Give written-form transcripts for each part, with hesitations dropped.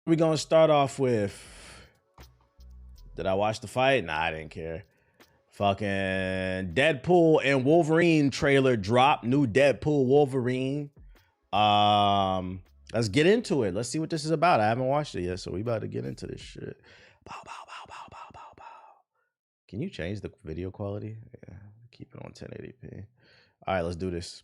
We're gonna start off with. Did I watch the fight? Nah, I didn't care. Fucking Deadpool and Wolverine trailer dropped. New Deadpool Wolverine. Let's get into it. Let's see what this is about. I haven't watched it yet, so we about to get into this shit. Bow, bow, bow, bow, bow, bow, bow. Can you change the video quality? Yeah, keep it on 1080p. All right, let's do this.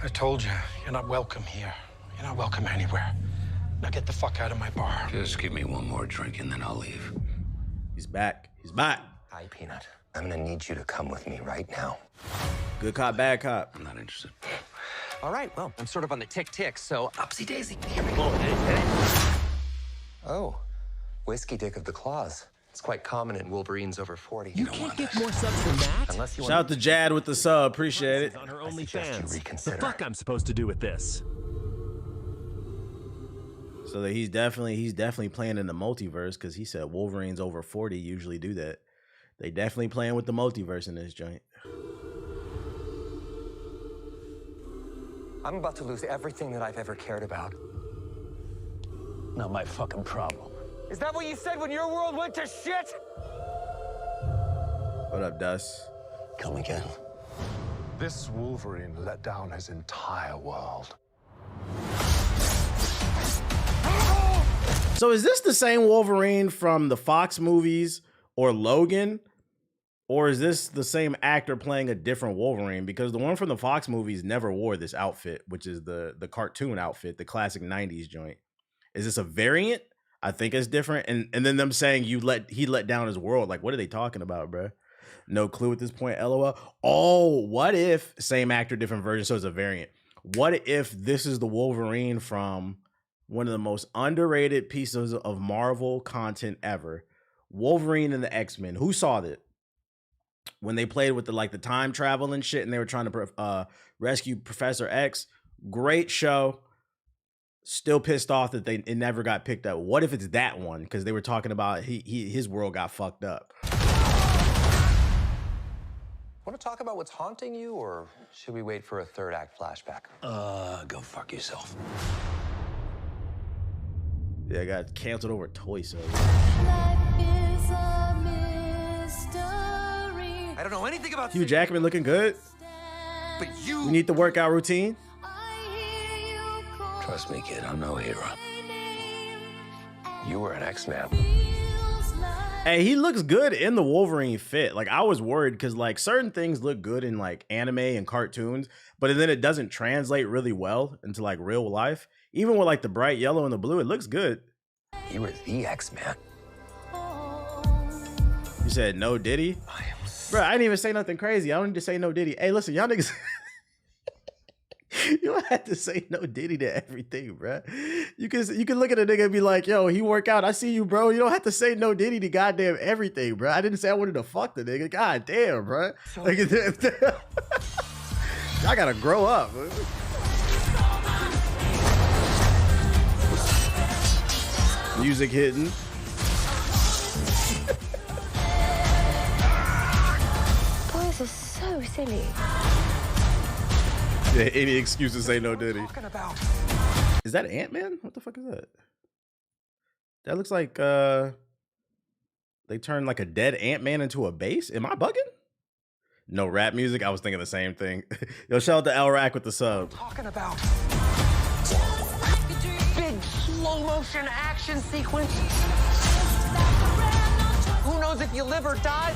I told you, you're not welcome here. You're not welcome anywhere. Now get the fuck out of my bar. Just give me one more drink and then I'll leave. He's back. He's back. Hi, Peanut. I'm gonna need you to come with me right now. Good cop, bad cop. I'm not interested. All right, well, I'm sort of on the tick-tick, so upsy daisy. Oh, whiskey dick of the claws. It's quite common in Wolverines over 40. You can't get more subs than that? Unless you Shout out to Jad with the sub. Appreciate it. On her I suggest you OnlyFans. The reconsider. fuck I'm supposed to do with this? So that he's definitely playing in the multiverse because he said Wolverines over 40 usually do that. They definitely playing with the multiverse in this joint. I'm about to lose everything that I've ever cared about. Not my fucking problem. Is that what you said when your world went to shit? What up, Dust? Come again. This Wolverine let down his entire world. So is this the same Wolverine from the Fox movies or Logan? Or is this the same actor playing a different Wolverine? Because the one from the Fox movies never wore this outfit, which is the cartoon outfit, the classic 90s joint. Is this a variant? I think it's different. And then them saying he let down his world. Like, what are they talking about, bro? No clue at this point, LOL. Oh, what if same actor, different version, so it's a variant. What if this is the Wolverine from one of the most underrated pieces of Marvel content ever? Wolverine and the X-Men. Who saw that? When they played with the time travel and shit and they were trying to rescue Professor X. Great show. Still pissed off that it never got picked up. What if it's that one? Because they were talking about his world got fucked up. Want to talk about what's haunting you, or should we wait for a third act flashback? Go fuck yourself. Yeah, I got canceled over Toy Sales. I don't know anything about Hugh Jackman looking good. but You need the workout routine. Trust me, kid, I'm no hero. You were an X-Man. Hey, he looks good in the Wolverine fit. Like, I was worried because certain things look good in anime and cartoons, but then it doesn't translate really well into real life. Even with the bright yellow and the blue, it looks good. You were the X-Man. You said no Diddy? Bro, I didn't even say nothing crazy. I don't need to say no Diddy. Hey, listen, y'all niggas. You don't have to say no Diddy to everything, bro. You can look at a nigga and be like, yo, he work out. I see you, bro. You don't have to say no Diddy to goddamn everything, bro. I didn't say I wanted to fuck the nigga. God damn, bro. I gotta grow up. Bro. Music hitting. Boys are so silly. Yeah, any excuse to say no Diddy. Talking about. Is that Ant-Man? What the fuck is that? That looks like they turned a dead Ant-Man into a bass. Am I bugging? No rap music. I was thinking the same thing. Yo, shout out to El Rack with the sub. Talking about. Big slow motion action sequence. Who knows if you live or die?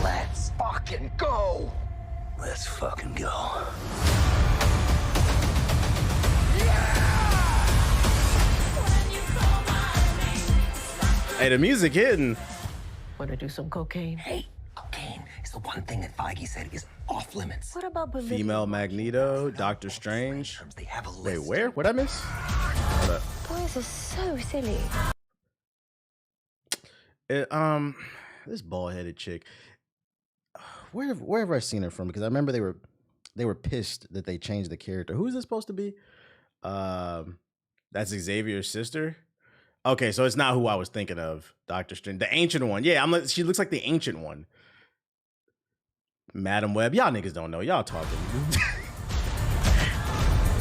Let's fucking go. Let's fucking go. Hey, the music hitting. Want to do some cocaine? Hey, cocaine is the one thing that Feige said is off limits. What about Bolivia? Female Magneto, Doctor Strange. They have a Wait, list. where? What'd I miss? Hold up. Boys are so silly. This bald-headed chick. Where have I seen her from? Because I remember they were pissed that they changed the character. Who is this supposed to be? That's Xavier's sister. Okay, so it's not who I was thinking of. Doctor Strange, the ancient one. Yeah, she looks like the ancient one. Madam Web, y'all niggas don't know. Y'all talking.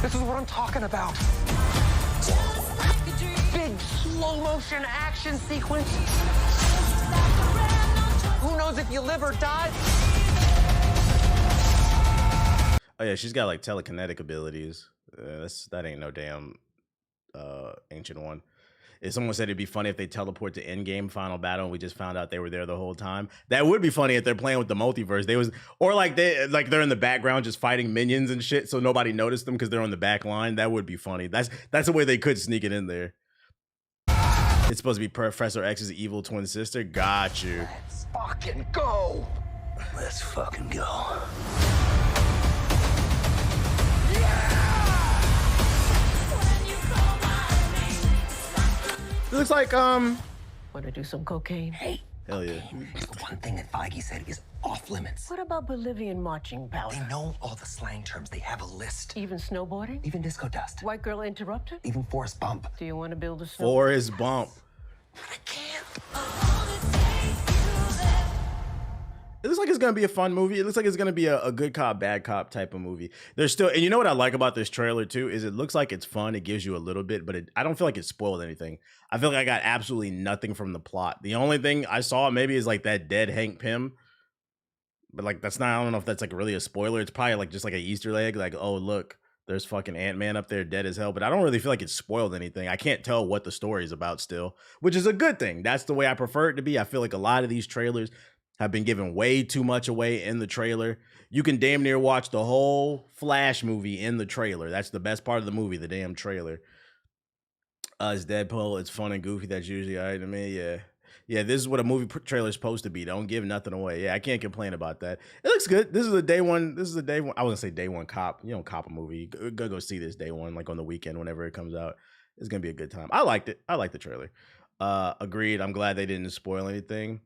This is what I'm talking about. Big slow motion action sequence. Who knows if you live or die? Oh yeah, she's got like telekinetic abilities. That ain't no damn ancient one. If someone said it'd be funny if they teleport to Endgame Final Battle and we just found out they were there the whole time. That would be funny if they're playing with the multiverse. Or they're in the background just fighting minions and shit, so nobody noticed them because they're on the back line. That would be funny. That's a way they could sneak it in there. It's supposed to be Professor X's evil twin sister. Got you. Let's fucking go. Let's fucking go. It looks like Want to do some cocaine? Hey, hell yeah. the one thing that Feige said is off limits. What about Bolivian marching They powder? know all the slang terms. They have a list. Even snowboarding? Even disco dust. White girl interrupted? Even Forrest Bump. Do you want to build a snow? Forrest Bump. I can't. It looks like it's gonna be a fun movie. It looks like it's gonna be a good cop, bad cop type of movie. There's still, and you know what I like about this trailer too is it looks like it's fun. It gives you a little bit, but I don't feel like it spoiled anything. I feel like I got absolutely nothing from the plot. The only thing I saw maybe is like that dead Hank Pym, but like that's not. I don't know if that's like really a spoiler. It's probably like just like an Easter egg. Like, oh look, there's fucking Ant-Man up there dead as hell. But I don't really feel like it spoiled anything. I can't tell what the story is about still, which is a good thing. That's the way I prefer it to be. I feel like a lot of these trailers have been giving way too much away in the trailer. You can damn near watch the whole Flash movie in the trailer. That's the best part of the movie, the damn trailer. It's Deadpool. It's fun and goofy. That's usually all right to me. Yeah. Yeah, this is what a movie trailer is supposed to be. Don't give nothing away. Yeah, I can't complain about that. It looks good. This is a day one. I was gonna say day one cop. You don't cop a movie. Go see this day one, like on the weekend, whenever it comes out. It's gonna be a good time. I liked it. I liked the trailer. Agreed. I'm glad they didn't spoil anything.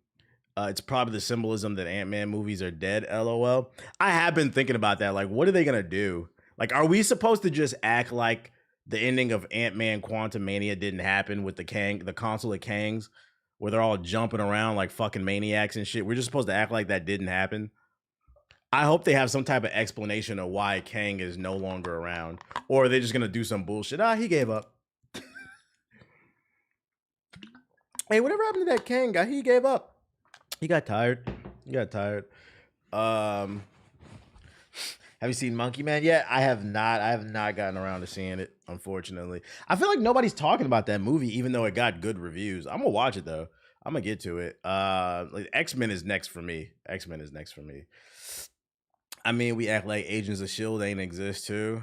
It's probably the symbolism that Ant-Man movies are dead, LOL. I have been thinking about that. Like, what are they going to do? Like, are we supposed to just act like the ending of Ant-Man Quantumania didn't happen with the Council of Kangs, where they're all jumping around like fucking maniacs and shit? We're just supposed to act like that didn't happen? I hope they have some type of explanation of why Kang is no longer around. Or are they just going to do some bullshit? He gave up. Hey, whatever happened to that Kang guy? He gave up. He got tired. Have you seen Monkey Man yet? I have not. I have not gotten around to seeing it, unfortunately. I feel like nobody's talking about that movie, even though it got good reviews. I'm gonna watch it though. I'm gonna get to it. Like X-Men is next for me. I mean, we act like Agents of S.H.I.E.L.D. ain't exist too.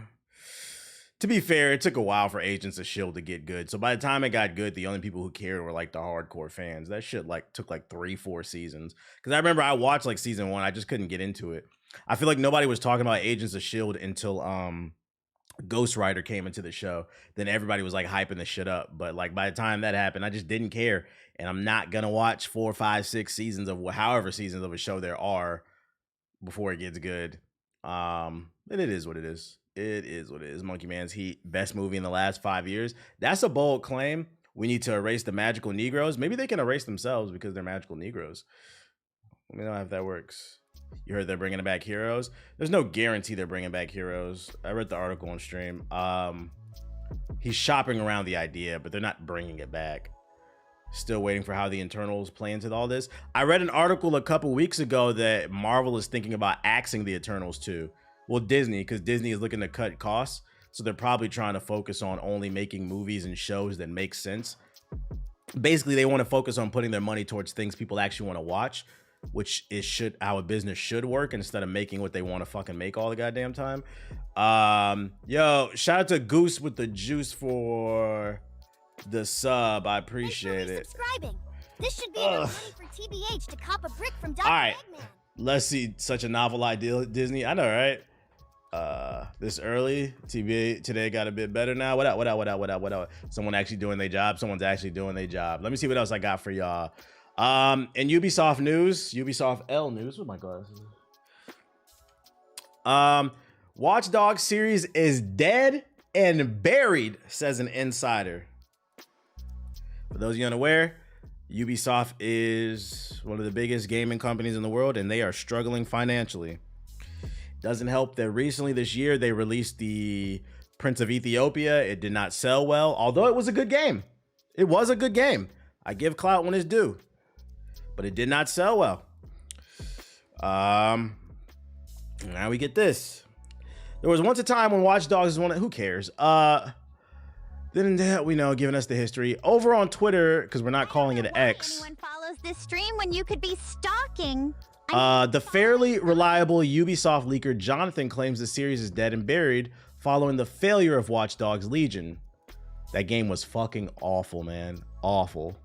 To be fair, it took a while for Agents of S.H.I.E.L.D. to get good. So by the time it got good, the only people who cared were like the hardcore fans. That shit like took like 3-4 seasons. Because I remember I watched like season 1. I just couldn't get into it. I feel like nobody was talking about Agents of S.H.I.E.L.D. until Ghost Rider came into the show. Then everybody was like hyping the shit up. But like by the time that happened, I just didn't care. And I'm not going to watch 4, 5, 6 seasons of however seasons of a show there are before it gets good. And it is what it is. It is what it is. Monkey Man's Heat, best movie in the last 5 years. That's a bold claim. We need to erase the magical Negroes. Maybe they can erase themselves because they're magical Negroes. Let me know if that works. You heard they're bringing back Heroes. There's no guarantee they're bringing back Heroes. I read the article on stream. He's shopping around the idea, but they're not bringing it back. Still waiting for how the Eternals play into all this. I read an article a couple weeks ago that Marvel is thinking about axing the Eternals too. Well, Disney, because Disney is looking to cut costs. So they're probably trying to focus on only making movies and shows that make sense. Basically, they want to focus on putting their money towards things people actually want to watch, which is how a business should work instead of making what they want to fucking make all the goddamn time. Yo, shout out to Goose with the juice for the sub. I appreciate it. Subscribing. This should be enough money for TBH to cop a brick from Dr. All right. Eggman. Let's see, such a novel idea, Disney. I know, right? This early, TBA today got a bit better now. What up? Someone actually doing their job. Someone's actually doing their job. Let me see what else I got for y'all. In Ubisoft news, Ubisoft L news. With my glasses. Watch Dogs series is dead and buried, says an insider. For those of you unaware, Ubisoft is one of the biggest gaming companies in the world, and they are struggling financially. Doesn't help that recently this year they released the Prince of Ethiopia. It did not sell well, although it was a good game. It was a good game. I give clout when it's due, but it did not sell well. Now we get this. There was once a time when Watch Dogs was one of, who cares? Then we know, giving us the history over on Twitter, because we're not calling it X. Anyone follows this stream when you could be stalking. The fairly reliable Ubisoft leaker Jonathan claims the series is dead and buried following the failure of Watch Dogs Legion. That game was fucking awful, man. Awful.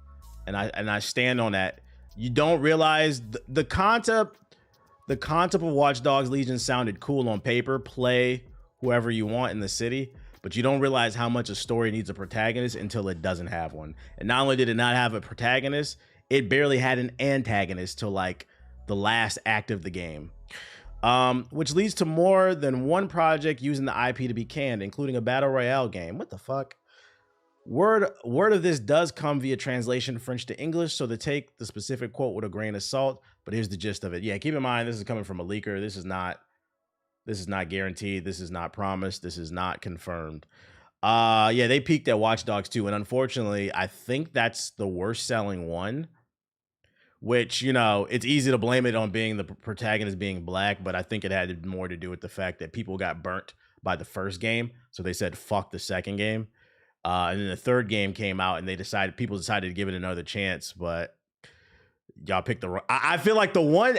And I stand on that. You don't realize the concept of Watch Dogs Legion sounded cool on paper. Play whoever you want in the city, but you don't realize how much a story needs a protagonist until it doesn't have one. And not only did it not have a protagonist, it barely had an antagonist till like the last act of the game, which leads to more than one project using the IP to be canned, including a battle royale game. What the fuck? Word of this does come via translation French to English, so to take the specific quote with a grain of salt, but here's the gist of it. Yeah, keep in mind, this is coming from a leaker. This is not guaranteed. This is not promised. This is not confirmed. Yeah, they peaked at Watch Dogs 2, and unfortunately, I think that's the worst selling one, which, you know, it's easy to blame it on being the protagonist being black, but I think it had more to do with the fact that people got burnt by the first game, so they said fuck the second game. And then the third game came out, and people decided to give it another chance, but y'all picked the wrong. I feel like the one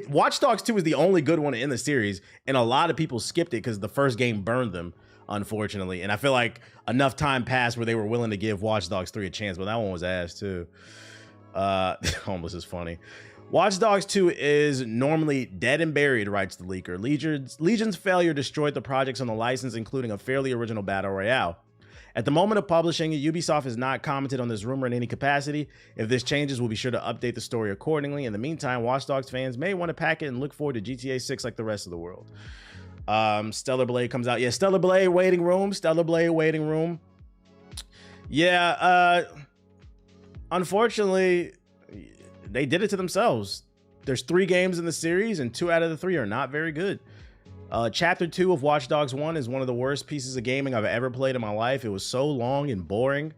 Watch Dogs 2 is the only good one in the series, and a lot of people skipped it because the first game burned them, unfortunately. And I feel like enough time passed where they were willing to give Watch Dogs 3 a chance, but that one was ass too. Homeless is funny. Watch Dogs 2 is normally dead and buried, writes the leaker. Legion's failure destroyed the projects on the license, including a fairly original battle royale. At the moment of publishing it, Ubisoft has not commented on this rumor in any capacity. If this changes, we'll be sure to update the story accordingly. In the meantime, Watch Dogs fans may want to pack it and look forward to GTA 6 like the rest of the world. Stellar Blade comes out. Yeah, Stellar Blade waiting room. Stellar Blade waiting room. Yeah, unfortunately, they did it to themselves. There's 3 games in the series, and 2 out of the 3 are not very good. Chapter 2 of Watch Dogs 1 is one of the worst pieces of gaming I've ever played in my life. It was so long and boring.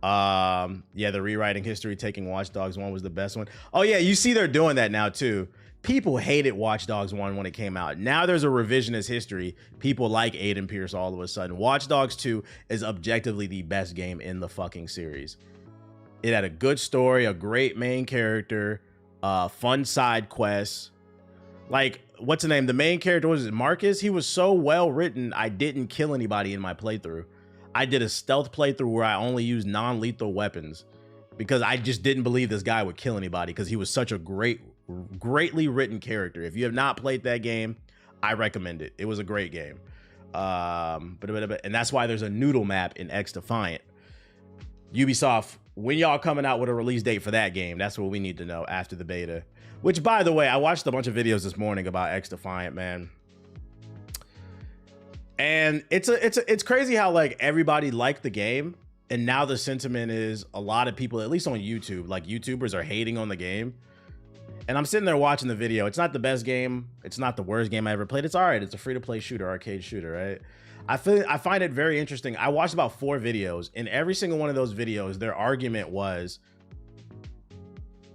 Yeah, the rewriting history, taking Watch Dogs 1 was the best one. Oh yeah, you see they're doing that now too. People hated Watch Dogs 1 when it came out. Now there's a revisionist history. People like Aiden Pierce all of a sudden. Watch Dogs 2 is objectively the best game in the fucking series. It had a good story, a great main character, fun side quests. Like, what's the name? The main character, was it Marcus? He was so well written, I didn't kill anybody in my playthrough. I did a stealth playthrough where I only used non-lethal weapons because I just didn't believe this guy would kill anybody because he was such a greatly written character. If you have not played that game, I recommend it. It was a great game. And that's why there's a noodle map in X Defiant. Ubisoft, when y'all coming out with a release date for that game? That's what we need to know after the beta. Which, by the way, I watched a bunch of videos this morning about X Defiant, man. And it's crazy how like everybody liked the game, and now the sentiment is a lot of people, at least on YouTube, like YouTubers are hating on the game. And I'm sitting there watching the video. It's not the best game. It's not the worst game I ever played. It's all right. It's a free-to-play shooter, arcade shooter, right? I find it very interesting. I watched about 4 videos. In every single one of those videos, their argument was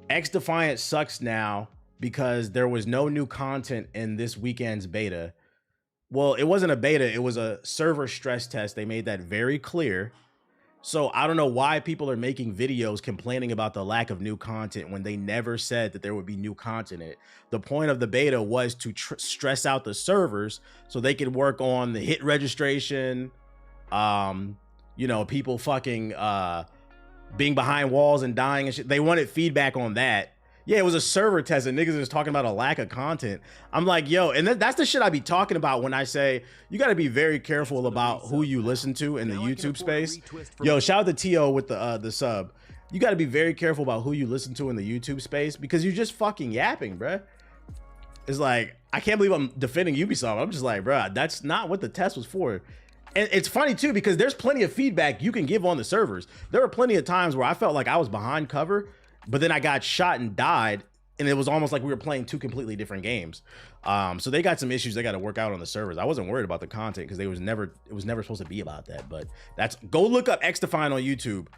X Defiant sucks now because there was no new content in this weekend's beta. Well, it wasn't a beta. It was a server stress test. They made that very clear. So I don't know why people are making videos complaining about the lack of new content when they never said that there would be new content in it. The point of the beta was to stress out the servers so they could work on the hit registration, you know, people fucking being behind walls and dying and shit. They wanted feedback on that. Yeah, it was a server test and niggas was talking about a lack of content. I'm like, yo, and that's the shit I be talking about when I say you got to be very careful about who you listen to in the YouTube space. Yo, shout out to T.O. with the sub. You got to be very careful about who you listen to in the YouTube space because you're just fucking yapping, bruh. It's like, I can't believe I'm defending Ubisoft. I'm just like, bruh, that's not what the test was for. And it's funny too, because there's plenty of feedback you can give on the servers. There were plenty of times where I felt like I was behind cover, but then I got shot and died, and it was almost like we were playing two completely different games. So they got some issues they got to work out on the servers. I wasn't worried about the content because it was never supposed to be about that. But go look up XDefine on YouTube.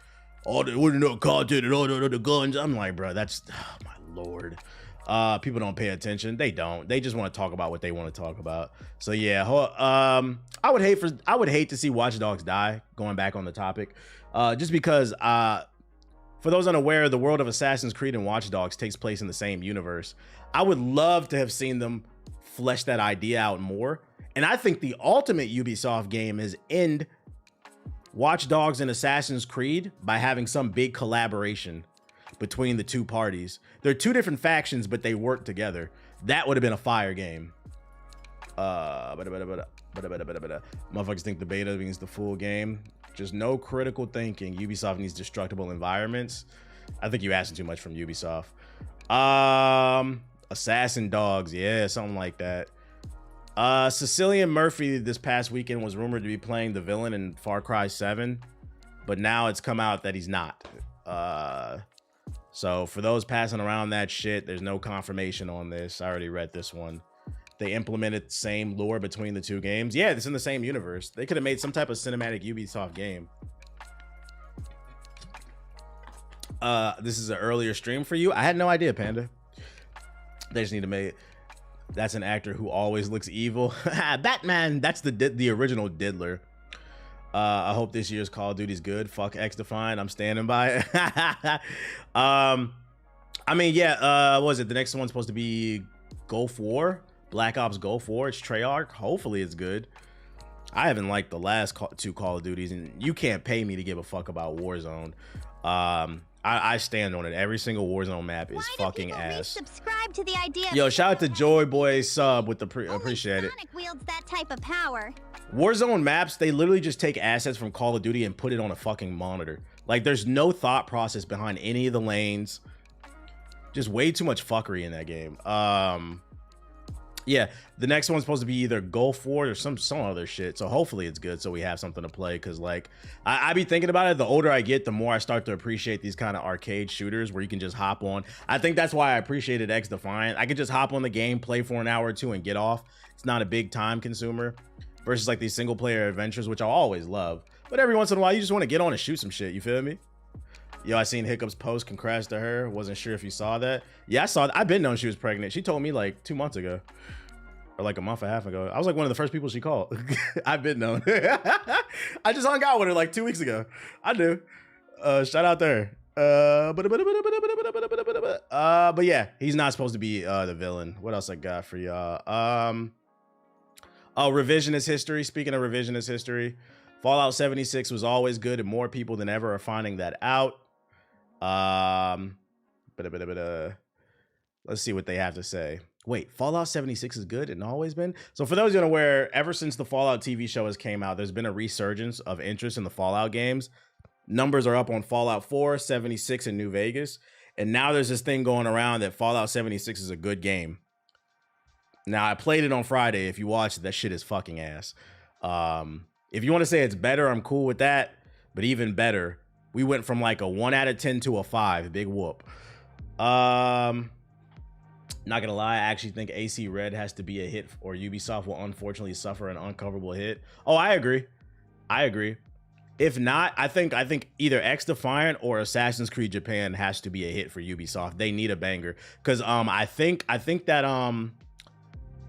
All the no content and all the guns. I'm like, bro, that's, oh my Lord. People don't pay attention. They don't. They just want to talk about what they want to talk about. So yeah, I would hate to see Watch Dogs die, going back on the topic. Just because for those unaware, the world of Assassin's Creed and Watch Dogs takes place in the same universe. I would love to have seen them flesh that idea out more. And I think the ultimate Ubisoft game is end Watch Dogs and Assassin's Creed by having some big collaboration between the two parties. They're two different factions, but they work together. That would have been a fire game. Motherfuckers think the beta means the full game. Just no critical thinking. Ubisoft needs destructible environments. I think you asking too much from Ubisoft. Assassin Dogs, yeah, something like that. Cecilian Murphy this past weekend was rumored to be playing the villain in Far Cry 7, but now it's come out that he's not. So for those passing around that shit, there's no confirmation on this. I already read this one. They implemented the same lore between the two games. Yeah, it's in the same universe. They could have made some type of cinematic Ubisoft game. This is an earlier stream for you. I had no idea, Panda. They just need to make it. That's an actor who always looks evil. Batman, that's the original Diddler. I hope this year's Call of Duty's good. Fuck XDefine. I'm standing by it. I mean, yeah, what was it? The next one's supposed to be Gulf War. Black Ops Gulf War. It's Treyarch. Hopefully it's good. I haven't liked the last two Call of Duties, and you can't pay me to give a fuck about Warzone. I stand on it. Every single Warzone map is fucking ass. Subscribe to the idea. Yo, shout out to Joy Boy sub with the appreciate it. Sonic wields that type of power. Warzone maps, they literally just take assets from Call of Duty and put it on a fucking monitor. Like, there's no thought process behind any of the lanes. Just way too much fuckery in that game. Yeah, the next one's supposed to be either Gulf War or some other shit. So hopefully it's good, so we have something to play. Because like I be thinking about it, the older I get, the more I start to appreciate these kind of arcade shooters where you can just hop on. I think that's why I appreciated XDefine. I could just hop on the game, play for an hour or two, and get off. It's not a big time consumer versus like these single player adventures, which I always love. But every once in a while, you just want to get on and shoot some shit. You feel me? Yo, I seen Hiccup's post. Congrats to her. Wasn't sure if you saw that. Yeah, I saw that. I've been known she was pregnant. She told me like 2 months ago. Or like a month and a half ago. I was like one of the first people she called. I've been known. I just hung out with her like 2 weeks ago. I do. Shout out there. But yeah, he's not supposed to be the villain. What else I got for y'all? Oh, revisionist history. Speaking of revisionist history, Fallout 76 was always good, and more people than ever are finding that out. Let's see what they have to say. Wait, Fallout 76 is good and always been? So for those who are aware, ever since the Fallout TV show has came out, there's been a resurgence of interest in the Fallout games. Numbers are up on Fallout 4, 76, and New Vegas. And now there's this thing going around that Fallout 76 is a good game. Now, I played it on Friday. If you watched it, that shit is fucking ass. If you want to say it's better, I'm cool with that. But even better, we went from like a 1 out of 10 to a 5. Big whoop. Not gonna lie, I actually think AC Red has to be a hit, or Ubisoft will unfortunately suffer an uncoverable hit. Oh, I agree. If not, I think either XDefiant or Assassin's Creed Japan has to be a hit for Ubisoft. They need a banger. Cause I think that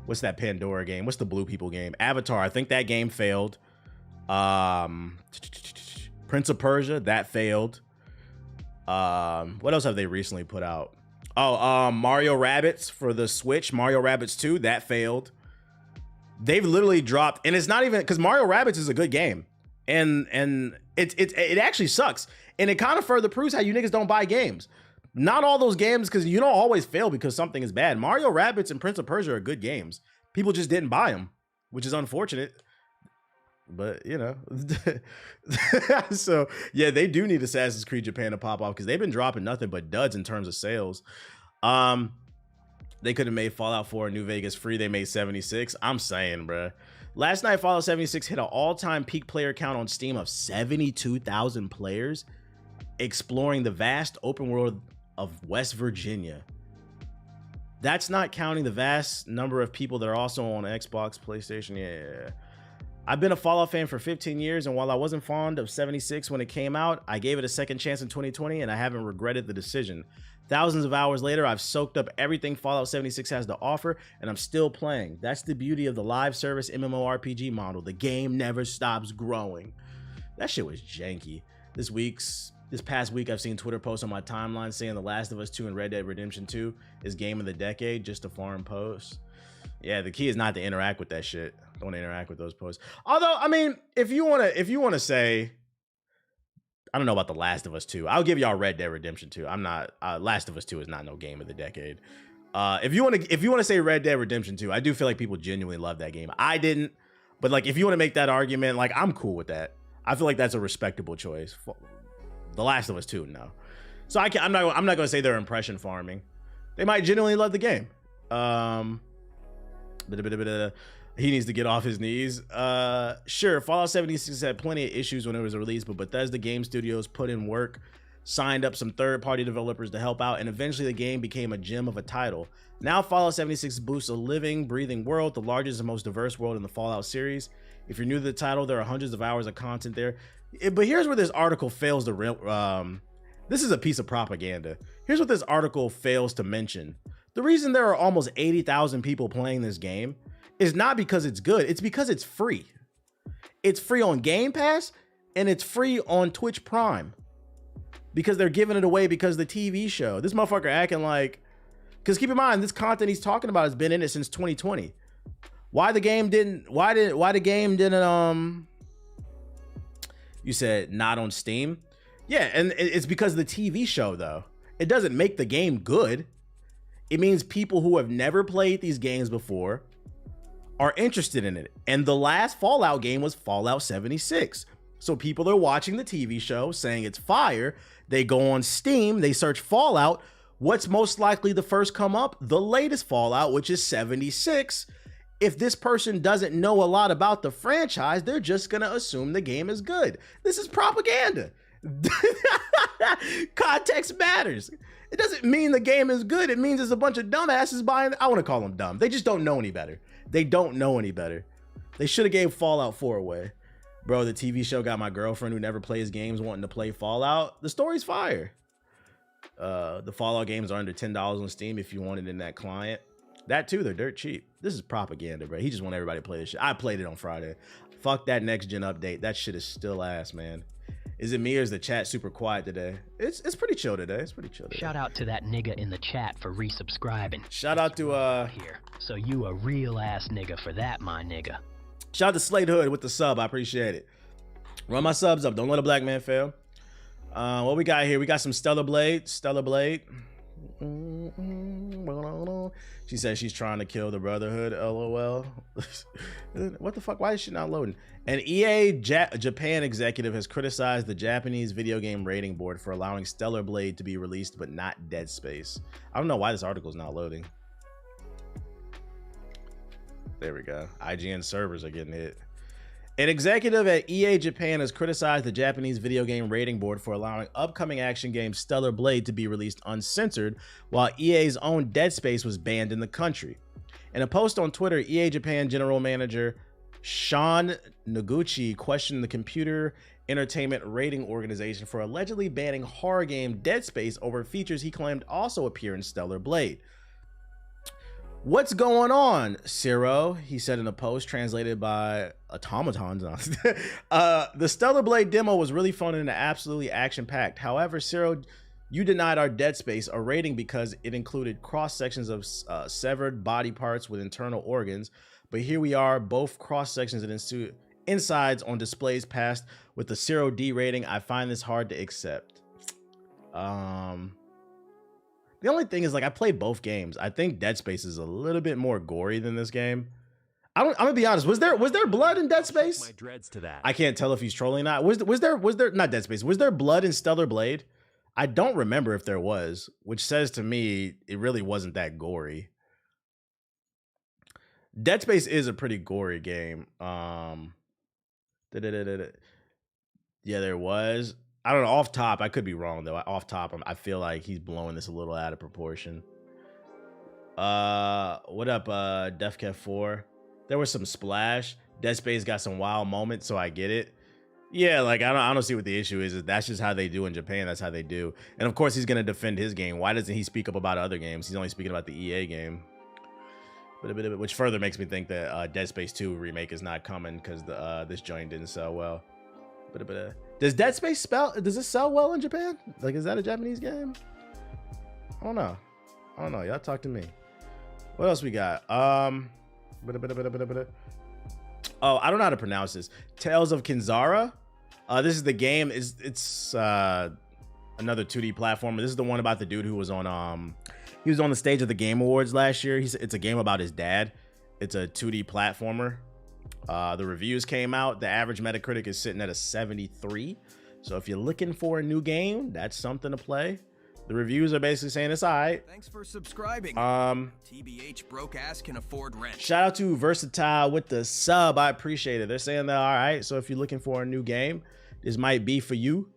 what's that Pandora game? What's the Blue People game? Avatar. I think that game failed. Prince of Persia, that failed. What else have they recently put out? Oh, Mario Rabbids for the Switch, Mario Rabbids 2, that failed. They've literally dropped, and it's not even because Mario Rabbids is a good game, and it actually sucks, and it kind of further proves how you niggas don't buy games. Not all those games, because you don't always fail because something is bad. Mario Rabbids and Prince of Persia are good games. People just didn't buy them, which is unfortunate. But you know, so yeah, they do need Assassin's Creed Japan to pop off because they've been dropping nothing but duds in terms of sales. They could have made Fallout 4 and New Vegas free. They made 76. I'm saying, bruh, Last night, Fallout 76 hit an all-time peak player count on Steam of 72,000 players, exploring the vast open world of West Virginia. That's not counting the vast number of people that are also on Xbox, PlayStation. Yeah. I've been a Fallout fan for 15 years, and while I wasn't fond of 76 when it came out, I gave it a second chance in 2020, and I haven't regretted the decision. Thousands of hours later, I've soaked up everything Fallout 76 has to offer, and I'm still playing. That's the beauty of the live service MMORPG model. The game never stops growing. That shit was janky. This past week, I've seen Twitter posts on my timeline saying The Last of Us 2 and Red Dead Redemption 2 is game of the decade, just a foreign post. Yeah, the key is not to interact with that shit. Don't interact with those posts. Although, I mean, if you wanna say, I don't know about The Last of Us 2. I'll give y'all Red Dead Redemption 2. I'm not Last of Us 2 is not no game of the decade. If you wanna say Red Dead Redemption 2, I do feel like people genuinely love that game. I didn't, but like if you want to make that argument, like I'm cool with that. I feel like that's a respectable choice. The Last of Us 2, no. So I'm not gonna say they're impression farming. They might genuinely love the game. He needs to get off his knees. Sure, Fallout 76 had plenty of issues when it was released, but Bethesda Game Studios put in work, signed up some third-party developers to help out, and eventually the game became a gem of a title. Now Fallout 76 boasts a living, breathing world, the largest and most diverse world in the Fallout series. If you're new to the title, there are hundreds of hours of content there. But here's where this article fails to this is a piece of propaganda. Here's what this article fails to mention. The reason there are almost 80,000 people playing this game is not because it's good, it's because it's free. It's free on Game Pass and it's free on Twitch Prime. Because they're giving it away because the TV show. This motherfucker acting like, because keep in mind, this content he's talking about has been in it since 2020. Why the game didn't, you said not on Steam? Yeah, and it's because of the TV show though. It doesn't make the game good. It means people who have never played these games before are interested in it. And the last Fallout game was Fallout 76. So people are watching the TV show saying it's fire. They go on Steam, they search Fallout. What's most likely the first come up? The latest Fallout, which is 76. If this person doesn't know a lot about the franchise, they're just gonna assume the game is good. This is propaganda. Context matters. It doesn't mean the game is good. It means there's a bunch of dumbasses buying. I want to call them dumb. They just don't know any better. They don't know any better. They should have gave Fallout 4 away. Bro, the TV show got my girlfriend who never plays games wanting to play Fallout. The story's fire. The Fallout games are under $10 on Steam if you want it in that client. That too, they're dirt cheap. This is propaganda, bro. He just want everybody to play this shit. I played it on Friday. Fuck that next gen update. That shit is still ass, man. Is it me or is the chat super quiet today? It's pretty chill today. It's pretty chill today. Shout out to that nigga in the chat for resubscribing. Shout out to here. So you a real ass nigga for that, my nigga. Shout out to Slade Hood with the sub. I appreciate it. Run my subs up. Don't let a black man fail. What we got here? We got some Stellar Blade. Stellar Blade. She says she's trying to kill the Brotherhood. LOL. What the fuck? Why is she not loading? An EA Japan executive has criticized the Japanese video game rating board for allowing Stellar Blade to be released, but not Dead Space. I don't know why this article is not loading. There we go. IGN servers are getting hit. An executive at EA Japan has criticized the Japanese video game rating board for allowing upcoming action game Stellar Blade to be released uncensored, while EA's own Dead Space was banned in the country. In a post on Twitter, EA Japan General Manager Sean Noguchi questioned the computer entertainment rating organization for allegedly banning horror game Dead Space over features he claimed also appear in Stellar Blade. "What's going on, Ciro?" he said in a post translated by automatons. The Stellar Blade demo was really fun and absolutely action-packed. However, Ciro, you denied our Dead Space a rating because it included cross-sections of severed body parts with internal organs. But here we are, both cross-sections and insides on displays passed with the Ciro D rating. I find this hard to accept. The only thing is, like, I played both games. I think Dead Space is a little bit more gory than this game. I'm gonna be honest. Was there blood in Dead Space? My dreads to that. I can't tell if he's trolling or not. Was there not Dead Space? Was there blood in Stellar Blade? I don't remember if there was, which says to me it really wasn't that gory. Dead Space is a pretty gory game. Yeah, there was. I don't know. Off top, I could be wrong though. Off top, I feel like he's blowing this a little out of proportion. What up, DefCat 4? There was some splash. Dead Space got some wild moments, so I get it. Yeah, like I don't see what the issue is. That's just how they do in Japan. That's how they do. And of course, he's gonna defend his game. Why doesn't he speak up about other games? He's only speaking about the EA game. Which further makes me think that Dead Space 2 remake is not coming because this joint didn't sell well. Does Dead Space does it sell well in Japan? Like, is that a Japanese game? I don't know. Y'all talk to me. What else we got? Oh, I don't know how to pronounce this. Tales of Kinzara. This is the game. It's another 2D platformer. This is the one about the dude who was on he was on the stage of the Game Awards last year. It's a game about his dad. It's a 2D platformer. The reviews came out. The average Metacritic is sitting at a 73. So if you're looking for a new game, that's something to play. The reviews are basically saying it's all right. Thanks for subscribing. TBH broke ass can afford rent. Shout out to Versatile with the sub. I appreciate it. They're saying they're all right. So if you're looking for a new game, this might be for you.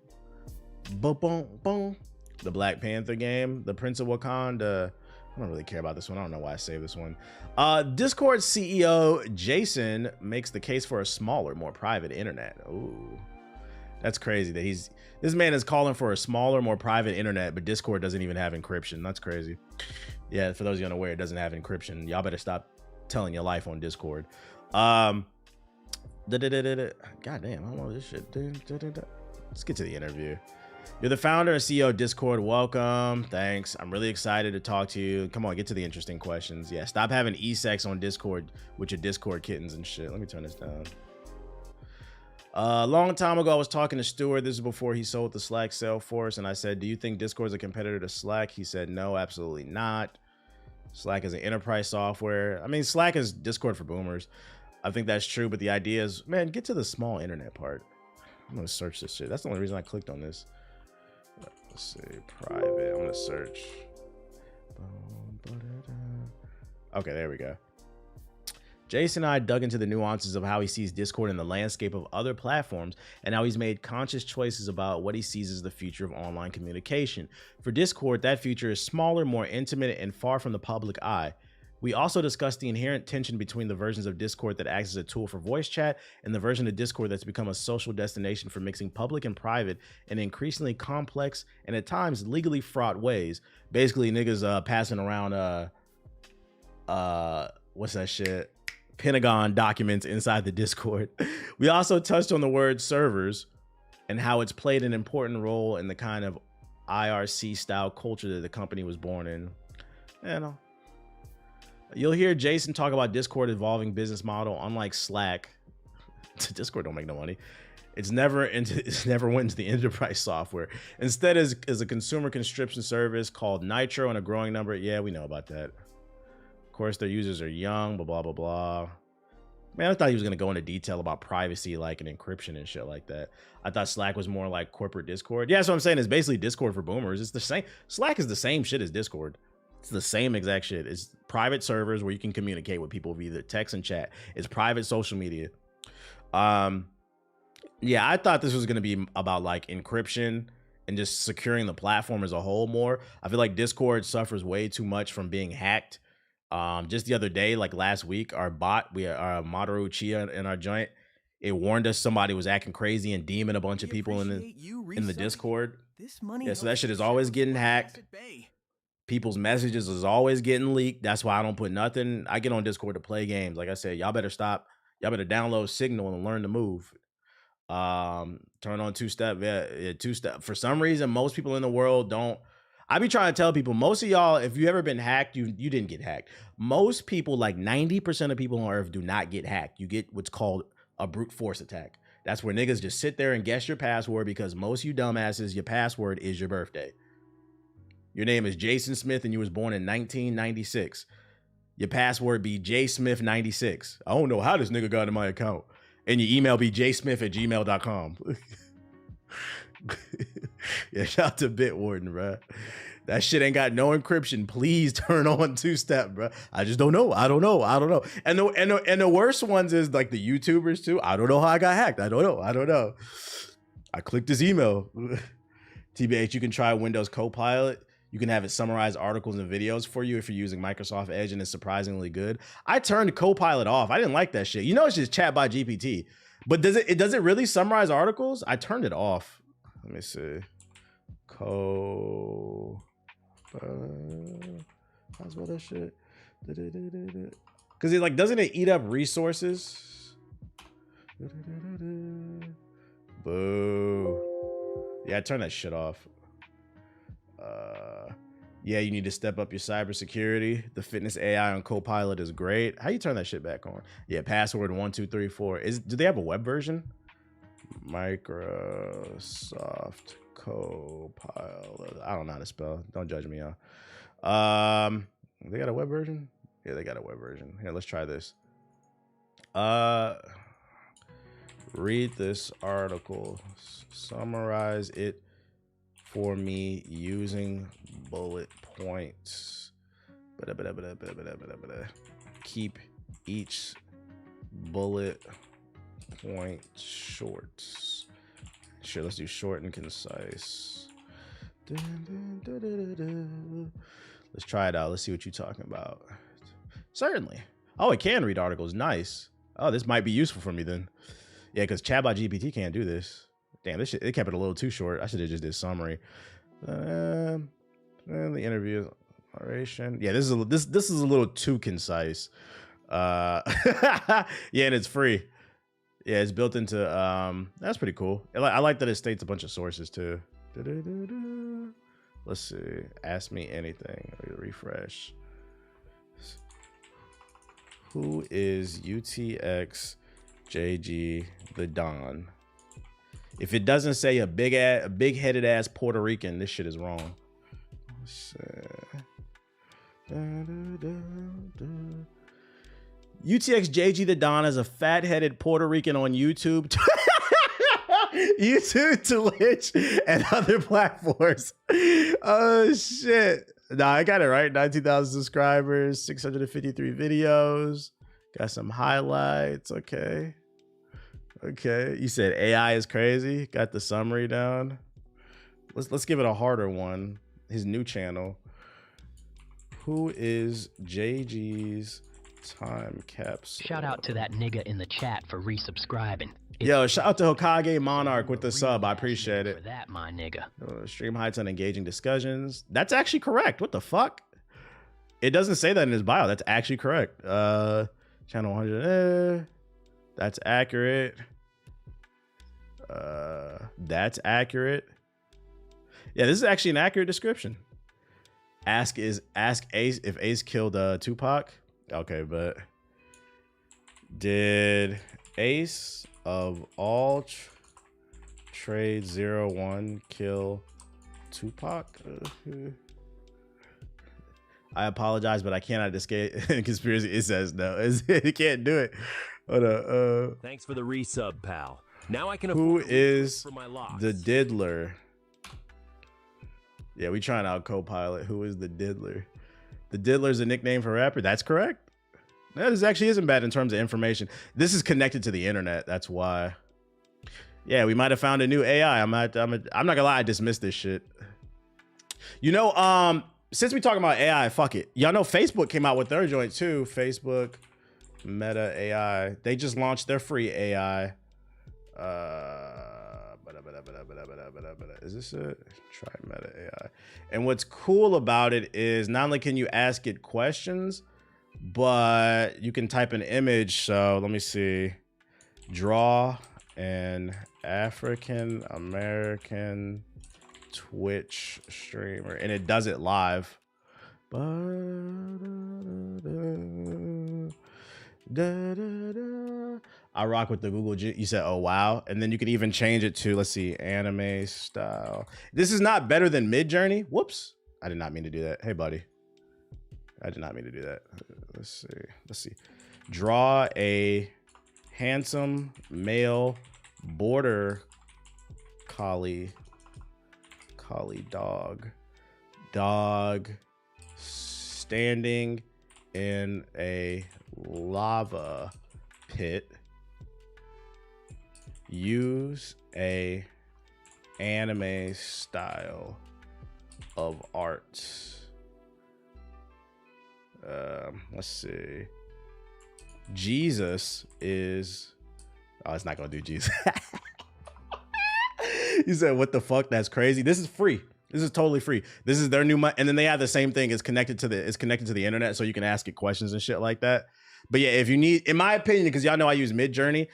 Boom, boom, boom. The Black Panther game, the Prince of Wakanda. I don't really care about this one. I don't know why I saved this one. Discord CEO Jason makes the case for a smaller, more private internet. Ooh, that's crazy that this man is calling for a smaller, more private internet, but Discord doesn't even have encryption. That's crazy. Yeah, for those of you unaware, it doesn't have encryption. Y'all better stop telling your life on Discord. God damn, I don't know this shit. Let's get to the interview. You're the founder and CEO of Discord. Welcome. Thanks. I'm really excited to talk to you. Come on, get to the interesting questions. Yeah, stop having e-sex on Discord with your Discord kittens and shit. Let me turn this down. A long time ago, I was talking to Stuart. This is before he sold the Slack Salesforce. And I said, do you think Discord is a competitor to Slack? He said, no, absolutely not. Slack is an enterprise software. I mean, Slack is Discord for boomers. I think that's true. But the idea is, man, get to the small internet part. I'm going to search this shit. That's the only reason I clicked on this. Let's see, private. I'm gonna search. Okay, there we go. Jason and I dug into the nuances of how he sees Discord in the landscape of other platforms and how he's made conscious choices about what he sees as the future of online communication. For Discord, that future is smaller, more intimate, and far from the public eye. We also discussed the inherent tension between the versions of Discord that acts as a tool for voice chat and the version of Discord that's become a social destination for mixing public and private in increasingly complex and at times legally fraught ways. Basically, niggas passing around what's that shit? Pentagon documents inside the Discord. We also touched on the word servers and how it's played an important role in the kind of IRC style culture that the company was born in. You know. You'll hear Jason talk about Discord evolving business model. Unlike Slack, Discord don't make no money. It's never went into the enterprise software. Instead, is a consumer subscription service called Nitro and a growing number. Yeah, we know about that. Of course, their users are young. Blah blah blah blah. Man, I thought he was gonna go into detail about privacy, like an encryption and shit like that. I thought Slack was more like corporate Discord. Yeah, that's what I'm saying. It's basically Discord for boomers. It's the same. Slack is the same shit as Discord. It's the same exact shit. It's private servers where you can communicate with people via either text and chat. It's private social media. Yeah, I thought this was going to be about like encryption and just securing the platform as a whole more. I feel like Discord suffers way too much from being hacked. Just the other day, like last week, our bot, our Madoru Chia in our joint, it warned us somebody was acting crazy and deeming a bunch of people in the Discord. Yeah, so that shit is always getting hacked. People's messages is always getting leaked. That's why I don't put nothing. I get on Discord to play games. Like I said, y'all better stop. Y'all better download Signal and learn to move. Turn on two-step. Yeah, two-step. For some reason, most people in the world don't. I be trying to tell people, most of y'all, if you ever been hacked, you didn't get hacked. Most people, like 90% of people on Earth, do not get hacked. You get what's called a brute force attack. That's where niggas just sit there and guess your password because most of you dumbasses, your password is your birthday. Your name is Jason Smith and you was born in 1996. Your password be jsmith96. I don't know how this nigga got in my account. And your email be jsmith@gmail.com. Yeah, shout out to Bitwarden, bro. That shit ain't got no encryption. Please turn on two-step, bro. I just don't know. I don't know. And the worst ones is like the YouTubers too. I don't know how I got hacked. I don't know. I clicked this email. TBH, you can try Windows Copilot. You can have it summarize articles and videos for you if you're using Microsoft Edge, and it's surprisingly good. I turned Copilot off. I didn't like that shit. You know, it's just chat by GPT. But does it really summarize articles? I turned it off. Let me see. How's about that shit? Because it doesn't it eat up resources? Boo. Yeah, I turned that shit off. Yeah, you need to step up your cybersecurity. The fitness AI on Copilot is great. How you turn that shit back on? Yeah, password 1234. Do they have a web version? Microsoft Copilot. I don't know how to spell. Don't judge me, y'all. They got a web version? Yeah, they got a web version. Here, let's try this. Read this article. Summarize it for me using bullet points. Keep each bullet point short. Sure, let's do short and concise. Let's try it out. Let's see what you're talking about. Certainly. Oh, it can read articles. Nice. Oh, this might be useful for me then. Yeah, because ChatGPT can't do this. Damn, this shit, it kept it a little too short. I should have just did summary. The interview oration. Yeah, this is a little too concise. Yeah, and it's free. Yeah, it's built into that's pretty cool. I like that it states a bunch of sources too. Let's see. Ask me anything. Refresh. Who is UTXJG the Don? If it doesn't say a big-headed ass Puerto Rican, this shit is wrong. UTXJG the Don is a fat-headed Puerto Rican on YouTube. YouTube, Twitch, and other platforms. Oh shit. Nah, I got it right. 19,000 subscribers, 653 videos. Got some highlights. Okay. You said AI is crazy. Got the summary down. Let's give it a harder one. His new channel. Who is JG's time capsule? Shout out to that nigga in the chat for resubscribing. Yo, shout out to Hokage Monarch with the sub. I appreciate it. For that, my nigga. Stream heights on engaging discussions. That's actually correct. What the fuck? It doesn't say that in his bio. That's actually correct. Channel 100. That's accurate. That's accurate. Yeah, this is actually an accurate description. Ask Ace if Ace killed Tupac. Okay, but did Ace of all trade 01 kill Tupac? I apologize, but I cannot escape conspiracy. It says no. It can't do it. Hold on. Thanks for the resub, pal. Now I can. Who is the diddler? Yeah, we trying out Copilot. Who is the diddler? The diddler is a nickname for a rapper. That's correct. No, this actually isn't bad in terms of information. This is connected to the internet. That's why. Yeah, we might have found a new AI. I'm not gonna lie. I dismissed this shit. You know, since we talking about AI, fuck it. Y'all know Facebook came out with their joint too. Facebook Meta AI. They just launched their free AI. Is this it? Try Meta AI. And what's cool about it is not only can you ask it questions, but you can type an image. So let me see. Draw an African American Twitch streamer, and it does it live. I rock with the Google. You said, oh wow, and then you could even change it to, let's see, anime style. This is not better than Midjourney. Whoops, I did not mean to do that. Hey buddy, I did not mean to do that. Let's see. Draw a handsome male border collie dog. dog standing in a lava pit. Use a anime style of art. Let's see. Jesus is... Oh, it's not gonna do Jesus. You said, what the fuck? That's crazy. This is free. This is totally free. This is their new and then they have the same thing. It's connected to the internet, so you can ask it questions and shit like that. But yeah, if you need, in my opinion, because y'all know I use Midjourney,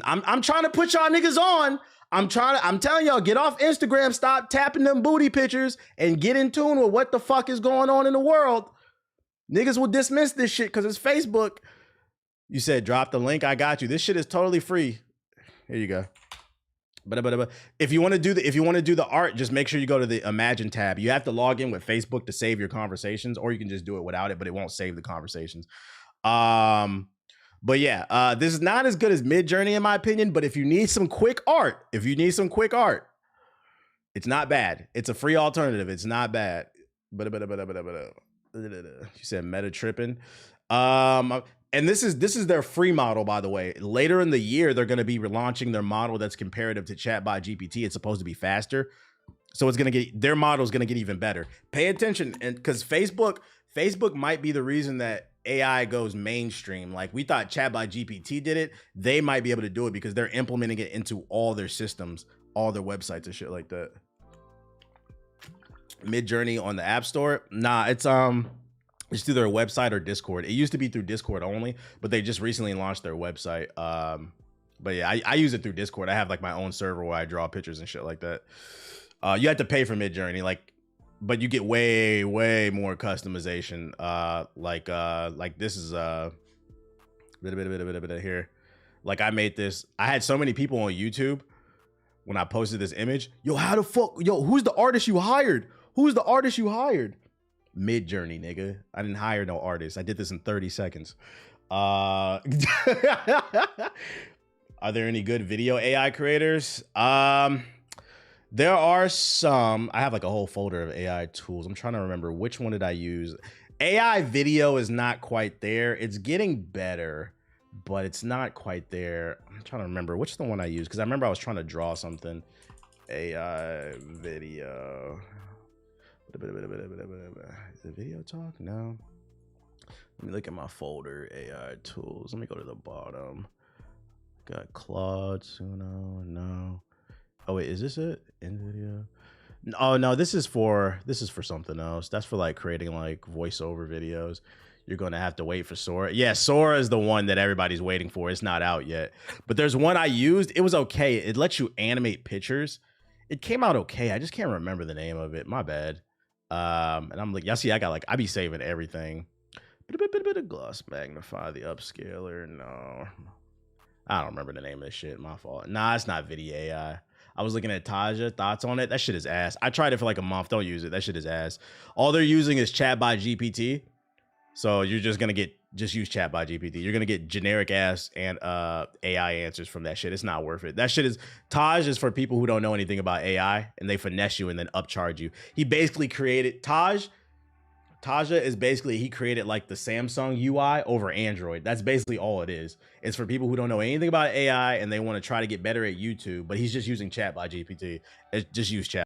I'm trying to put y'all niggas on. I'm telling y'all, get off Instagram, stop tapping them booty pictures, and get in tune with what the fuck is going on in the world. Niggas will dismiss this shit because it's Facebook. You said drop the link. I got you. This shit is totally free. Here you go. But if you want to do the art, just make sure you go to the Imagine tab. You have to log in with Facebook to save your conversations, or you can just do it without it, but it won't save the conversations. But yeah, this is not as good as Midjourney in my opinion. But if you need some quick art, it's not bad. It's a free alternative. It's not bad. But you said meta tripping. And this is their free model, by the way. Later in the year, they're going to be relaunching their model that's comparative to ChatBot-GPT. It's supposed to be faster, so their model is going to get even better. Pay attention, and because Facebook might be the reason that AI goes mainstream. Like we thought ChatBot-GPT did it, they might be able to do it because they're implementing it into all their systems, all their websites and shit like that. Midjourney on the App Store? Nah, it's through their website or Discord. It used to be through Discord only, but they just recently launched their website. But yeah, I use it through Discord. I have like my own server where I draw pictures and shit like that. You have to pay for Midjourney, but you get way more customization. Like this is a bit here. Like I made this. I had so many people on YouTube when I posted this image. Yo, how the fuck? Yo, who's the artist you hired? Midjourney, nigga. I didn't hire no artist. I did this in 30 seconds. Are there any good video AI creators? There are some. I have like a whole folder of AI tools. I'm trying to remember which one did I use. AI video is not quite there. It's getting better, but it's not quite there. I'm trying to remember which the one I used, because I remember I was trying to draw something. AI video. Is it video talk? No. Let me look at my folder. AI tools. Let me go to the bottom. Got Claude, Suno. No. Oh wait, is this it? NVIDIA. Oh no, this is for something else. That's for like creating like voiceover videos. You're gonna have to wait for Sora. Yeah, Sora is the one that everybody's waiting for. It's not out yet. But there's one I used. It was okay. It lets you animate pictures. It came out okay. I just can't remember the name of it. My bad. And I'm like, y'all see, I be saving everything. Bit of gloss magnify the upscaler. No, I don't remember the name of this shit. My fault. Nah, it's not video AI. I was looking at Taja thoughts on it. That shit is ass. I tried it for like a month. Don't use it. That shit is ass. All they're using is ChatBot-GPT. So you're just gonna use ChatBot-GPT. You're gonna get generic ass and AI answers from that shit. It's not worth it. That shit is Taj is for people who don't know anything about AI and they finesse you and then upcharge you. He basically created Taja is basically, he created like the Samsung UI over Android. That's basically all it is. It's for people who don't know anything about AI and they want to try to get better at YouTube, but he's just using ChatBot-GPT. Just use Chat.